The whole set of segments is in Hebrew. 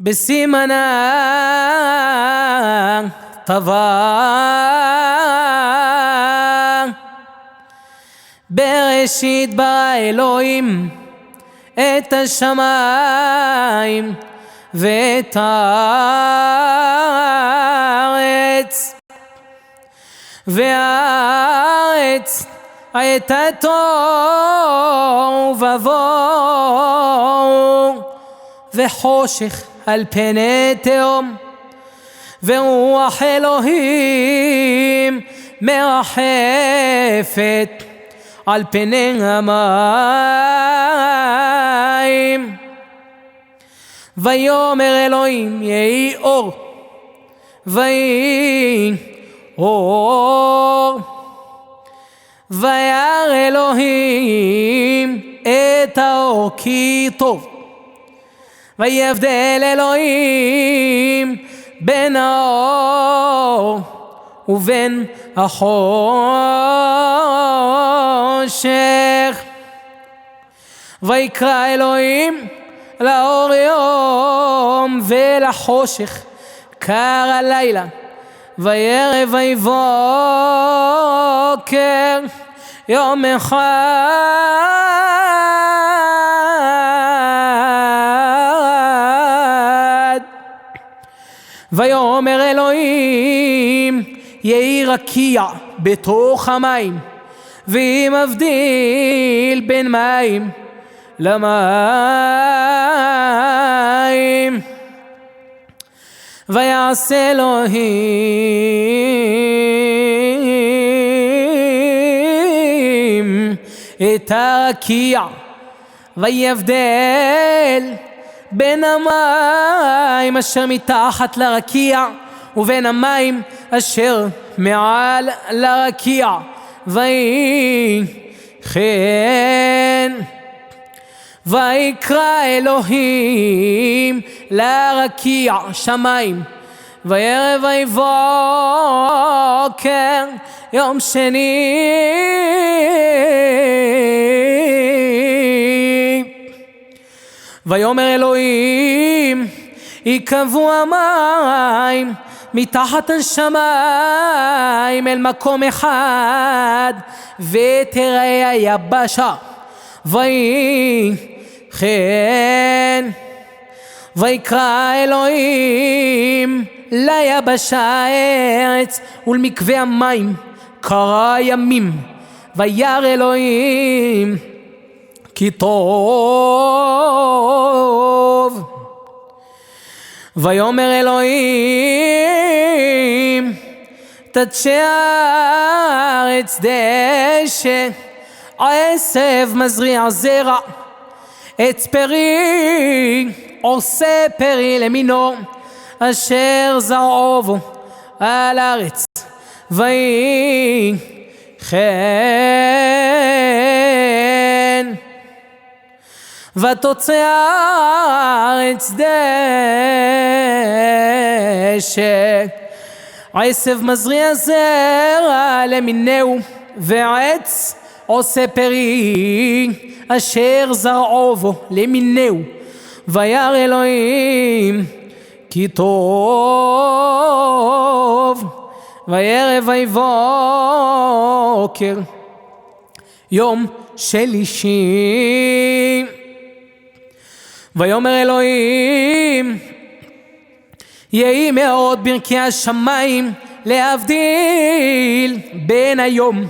בסימנה טבע בראשית ברא אלוהים את השמיים ואת הארץ, והארץ הייתה תוהו ובוהו וחושך על פני תהום, ורוח אלוהים מרחפת על פני המים. ויאמר אלוהים יהי אור, ויהי אור. וירא אלוהים את האור כי טוב, ויבדל אלוהים בין האור ובין החושך. ויקרא אלוהים לאור יום ולחושך קרא לילה, וערב ובוקר יום אחד. ויאמר אלוהים יהי רקיע בתוך המים, ויהי מבדיל בין מים למים. ויעשה אלוהים את הרקיע, ויבדל בין המים אשר מתחת לרקיע ובין המים אשר מעל לרקיע. ויהי כן. ויקרא אלוהים לרקיע שמיים, וערב ובוקר יום שני. ויאמר אלוהים יקבעו המים מתחת השמיים אל מקום אחד, ותראה היבשה. ויהי כן. ויקרא אלוהים ליבשה ארץ ולמקווה המים קרא ימים. וירא אלוהים כי טוב. ויאמר אלוהים תדשא הארץ דשא, עשב מזריע זרע, עץ פרי עושה פרי למינו, אשר זרעו בו על הארץ. ויהי כן. ותוצא הארץ דשא, עשב מזריע זרע למינהו, ועץ עושה פרי אשר זרעו בו למינהו. וירא אלוהים כי טוב. וערב ובוקר יום שלישי. ויאמר אלוהים יהי מאוד ברכי השמיים להבדיל בין היום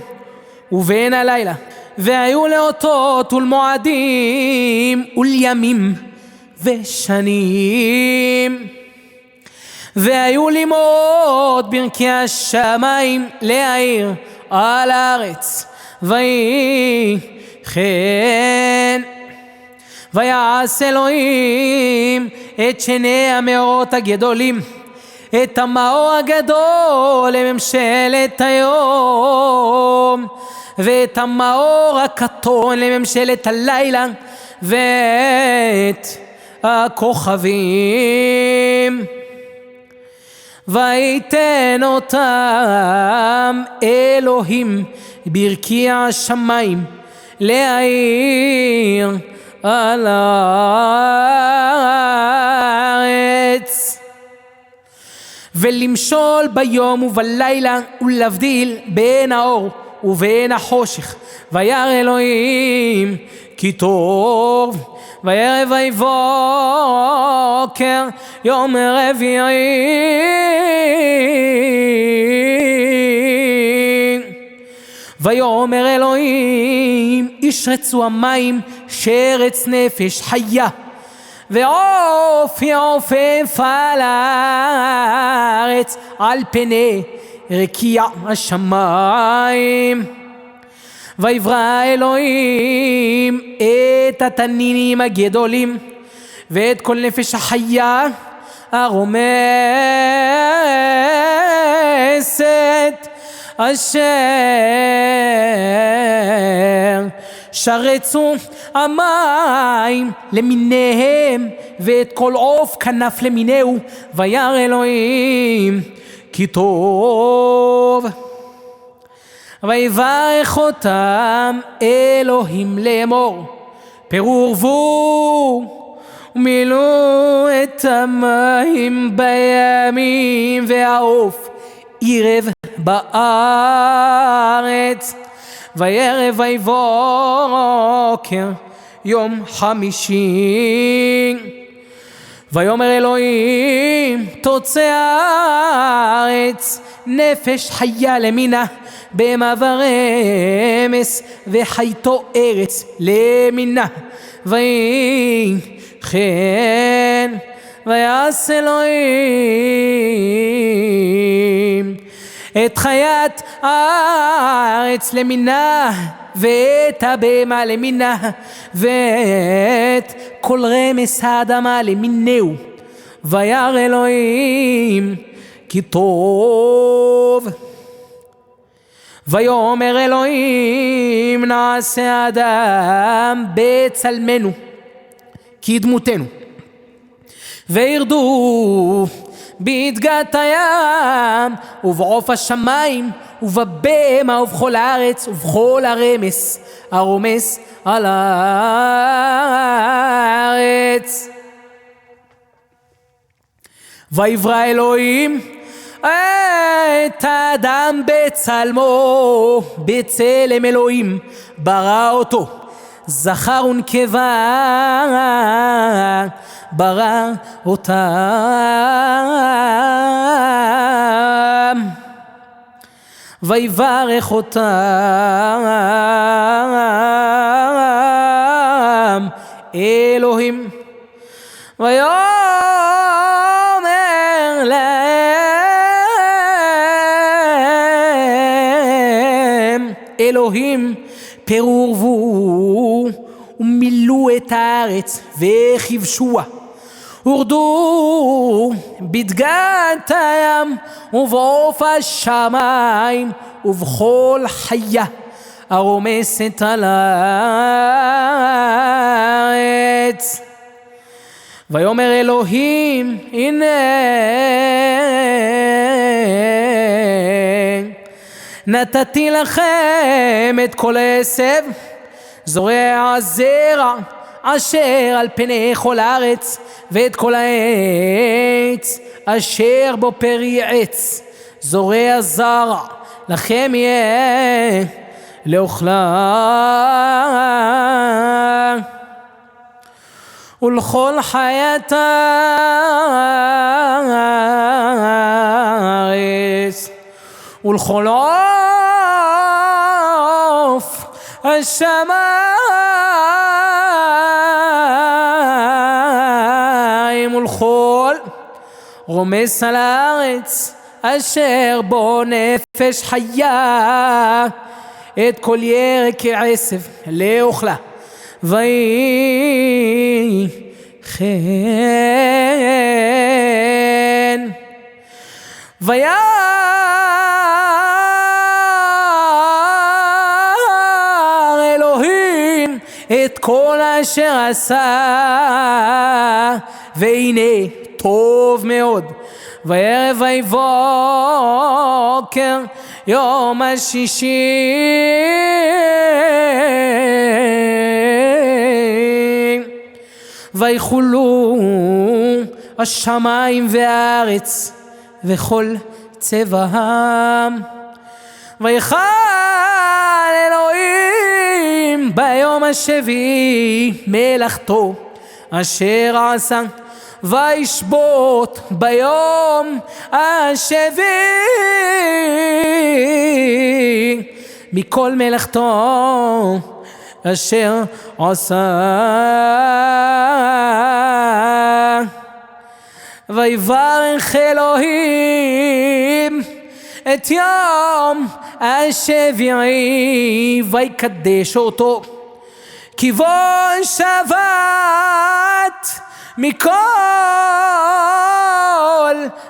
ובין הלילה, והיו לאותות ולמועדים ולימים ושנים. והיו לימוד ברכי השמיים להאיר על הארץ. ויהי כן. ויעש אלוהים את שני המאורות הגדולים, את המאור הגדול לממשלת היום, ואת המאור הקטון לממשלת הלילה, ואת הכוכבים. ויתן אותם אלוהים ברכי השמיים להאיר על הארץ. ולמשול ביום ובלילה ולהבדיל בין האור ובין החושך. וירא אלוהים כי טוב. וירא ויבוקר יום רביעי. ויאמר אלוהים ישרצו המים שרץ נפש חיה ועוף יעופף על הארץ על פני רקיע השמיים. ויברא אלוהים את התנינים הגדולים ואת כל נפש החיה הרומסת אשר שרצו המים למיניהם ואת כל עוף כנף למינהו. וירא אלוהים כי טוב. ויברך אותם אלוהים לאמור פרו ורבו ומילאו את המים בימים והעוף ערב בארץ. וירא ויבוקר יום חמישי. ויאמר אלוהים תוצא הארץ נפש חיה למינה בהמה ורמס וחייתו ארץ למינה. ויהי כן ויעש אלוהים את חיית הארץ למינה ואת הבהמה למינה ואת כל רמס האדמה למינהו. וירא אלוהים כי טוב. ויאמר אלוהים נעשה אדם בצלמנו כדמותנו וירדו בדגת הים ובעוף השמיים ובבהמה ובכל הארץ ובכל הרמס הרומס על הארץ. ויברא אלוהים את האדם בצלמו בצלם אלוהים ברא אותו זכר ונקבה ברא אותם. ויברך אותם אלוהים ויאמר להם אלוהים פרו ורבו ומילאו את הארץ וכבשוה ורדו בדגת הים ובעוף השמיים ובכל חיה הרומסת על הארץ. ויאמר אלוהים הנה נתתי לכם את כל עשב זורע זרע אשר על פני כל הארץ ואת כל העץ אשר בו פרי עץ זורע זרע לכם יהיה לאוכלה ולכל חיית הארץ ולכל עוף השמיים ולכל רומס על הארץ אשר בו נפש חיה את כל ירק כעשב לאוכלה. ויהי כן וירא אלוהים את כל אשר עשה והנה טוב מאוד. וירא ויבוקר יום השישי ויחולו השמיים והארץ וכל צבאם. ויכל אלוהים ביום השביעי מלאכתו אשר עשה, וישבות ביום השביעי מכל מלאכתו אשר עשה. ויברך אלוהים את יום השביעי ויקדש אותו, כי בו שבת מכל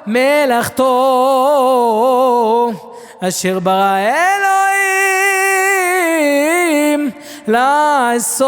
מלאכתו אשר ברא אלוהים לעשות.